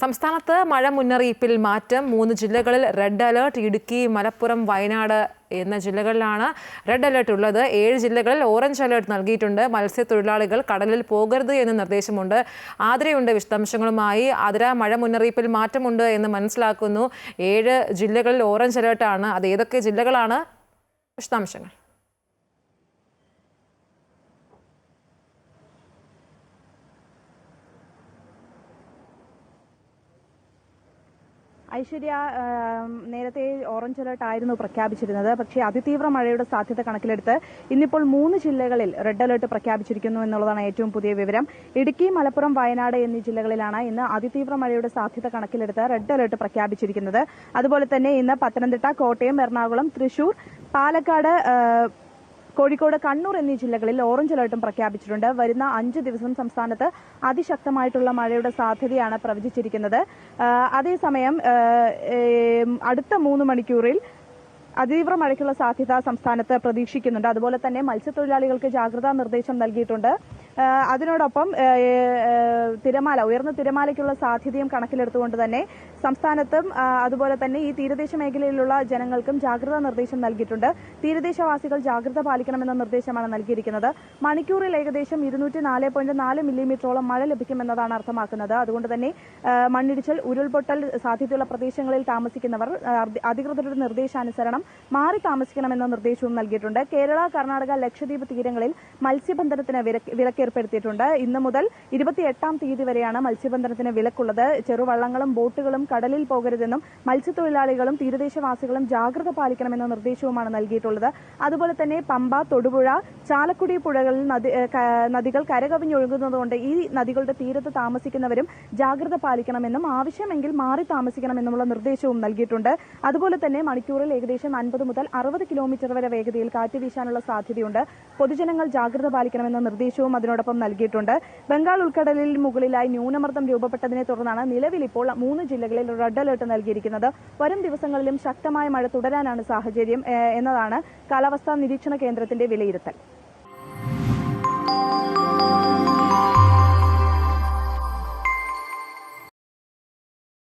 സംസ്ഥാനത്ത് മഴ മുന്നറിയിപ്പിൽ മാറ്റം. 3 ജില്ലകളിൽ റെഡ് അലേർട്ട്. ഇടുക്കി, മലപ്പുറം, വയനാട് എന്ന ജില്ലകളിലാണ് റെഡ് അലേർട്ട് ഉള്ളത്. 7 ജില്ലകളിൽ ഓറഞ്ച് അലേർട്ട് നൽകിയിട്ടുണ്ട്. മത്സ്യത്തൊഴിലാളികൾ കടലിൽ പോകരുത് എന്ന് നിർദ്ദേശമുണ്ട്. ആതിരയുണ്ട് വിശദാംശങ്ങളുമായി. ആതിര, മഴ മുന്നറിയിപ്പിൽ മാറ്റമുണ്ട് എന്ന് മനസ്സിലാക്കുന്നു. 7 ജില്ലകളിൽ ഓറഞ്ച് അലേർട്ടാണ്. അത് ഏതൊക്കെ ജില്ലകളാണ്? വിശദാംശങ്ങൾ. ഐശ്വര്യ, നേരത്തെ ഓറഞ്ച് അലർട്ട് ആയിരുന്നു പ്രഖ്യാപിച്ചിരുന്നത്. പക്ഷേ അതിതീവ്ര മഴയുടെ സാധ്യത കണക്കിലെടുത്ത് ഇന്നിപ്പോൾ 3 ജില്ലകളിൽ റെഡ് അലർട്ട് പ്രഖ്യാപിച്ചിരിക്കുന്നു എന്നുള്ളതാണ് ഏറ്റവും പുതിയ വിവരം. ഇടുക്കി, മലപ്പുറം, വയനാട് എന്നീ ജില്ലകളിലാണ് ഇന്ന് അതിതീവ്ര മഴയുടെ സാധ്യത കണക്കിലെടുത്ത് റെഡ് അലർട്ട് പ്രഖ്യാപിച്ചിരിക്കുന്നത്. അതുപോലെ തന്നെ ഇന്ന് പത്തനംതിട്ട, കോട്ടയം, എറണാകുളം, തൃശൂർ, പാലക്കാട്, കോഴിക്കോട്, കണ്ണൂർ എന്നീ ജില്ലകളിൽ ഓറഞ്ച് അലർട്ടും പ്രഖ്യാപിച്ചിട്ടുണ്ട്. വരുന്ന 5 ദിവസം സംസ്ഥാനത്ത് അതിശക്തമായിട്ടുള്ള മഴയുടെ സാധ്യതയാണ് പ്രവചിച്ചിരിക്കുന്നത്. അതേസമയം അടുത്ത 3 മണിക്കൂറിൽ അതീവ്ര മഴയ്ക്കുള്ള സാധ്യത സംസ്ഥാനത്ത് പ്രതീക്ഷിക്കുന്നുണ്ട്. അതുപോലെ തന്നെ മത്സ്യത്തൊഴിലാളികൾക്ക് ജാഗ്രതാ നിർദ്ദേശം നൽകിയിട്ടുണ്ട്. അതിനോടൊപ്പം ഉയർന്ന തിരമാലയ്ക്കുള്ള സാധ്യതയും കണക്കിലെടുത്തുകൊണ്ട് തന്നെ സംസ്ഥാനത്തും അതുപോലെ തന്നെ ഈ തീരദേശ മേഖലയിലുള്ള ജനങ്ങൾക്കും ജാഗ്രതാ നിർദ്ദേശം നൽകിയിട്ടുണ്ട്. തീരദേശവാസികൾ ജാഗ്രത പാലിക്കണമെന്ന നിർദ്ദേശമാണ് നൽകിയിരിക്കുന്നത്. മണിക്കൂറിൽ ഏകദേശം 204.4 മില്ലിമീറ്ററോളം മഴ ലഭിക്കുമെന്നതാണ് അർത്ഥമാക്കുന്നത്. അതുകൊണ്ട് തന്നെ മണ്ണിടിച്ചിൽ, ഉരുൾപൊട്ടൽ സാധ്യതയുള്ള പ്രദേശങ്ങളിൽ താമസിക്കുന്നവർ അധികൃതരുടെ നിർദ്ദേശാനുസരണം മാറി താമസിക്കണമെന്ന നിർദ്ദേശവും നൽകിയിട്ടുണ്ട്. കേരള, കർണാടക, ലക്ഷദ്വീപ് തീരങ്ങളിൽ മത്സ്യബന്ധനത്തിന് വിലക്കേർപ്പെടുത്തിയിട്ടുണ്ട്. ഇന്ന് മുതൽ 28-ാം തീയതി വരെയാണ് മത്സ്യബന്ധനത്തിന് വിലക്കുള്ളത്. ചെറുവള്ളങ്ങളും ബോട്ടുകളും കടലിൽ പോകരുതെന്നും മത്സ്യത്തൊഴിലാളികളും തീരദേശവാസികളും ജാഗ്രത പാലിക്കണമെന്ന നിർദ്ദേശവുമാണ് നൽകിയിട്ടുള്ളത്. അതുപോലെ തന്നെ പമ്പ, തൊടുപുഴ, ചാലക്കുടി പുഴകളിൽ നദികൾ കരകവിഞ്ഞൊഴുകുന്നതുകൊണ്ട് ഈ നദികളുടെ തീരത്ത് താമസിക്കുന്നവരും ജാഗ്രത പാലിക്കണമെന്നും ആവശ്യമെങ്കിൽ മാറി താമസിക്കണമെന്നുമുള്ള നിർദ്ദേശവും നൽകിയിട്ടുണ്ട്. അതുപോലെ തന്നെ മണിക്കൂറിൽ ഏകദേശം 50 മുതൽ 60 കിലോമീറ്റർ വരെ വേഗതയിൽ കാറ്റ് വീശാനുള്ള സാധ്യതയുണ്ട്. പൊതുജനങ്ങൾ ജാഗ്രത പാലിക്കണമെന്ന നിർദ്ദേശവും അതിനോടൊപ്പം നൽകിയിട്ടുണ്ട്. ബംഗാൾ ഉൾക്കടലിൽ മുകളിലായി ന്യൂനമർദ്ദം രൂപപ്പെട്ടതിനെ തുടർന്നാണ് നിലവിൽ ഇപ്പോൾ 3 ജില്ലകളിൽ റെഡ് അലർട്ട് നൽകിയിരിക്കുന്നത്. വരും ദിവസങ്ങളിലും ശക്തമായ മഴ തുടരാനാണ് സാഹചര്യം എന്നതാണ് കാലാവസ്ഥാ നിരീക്ഷണ കേന്ദ്രത്തിന്റെ വിലയിരുത്തൽ.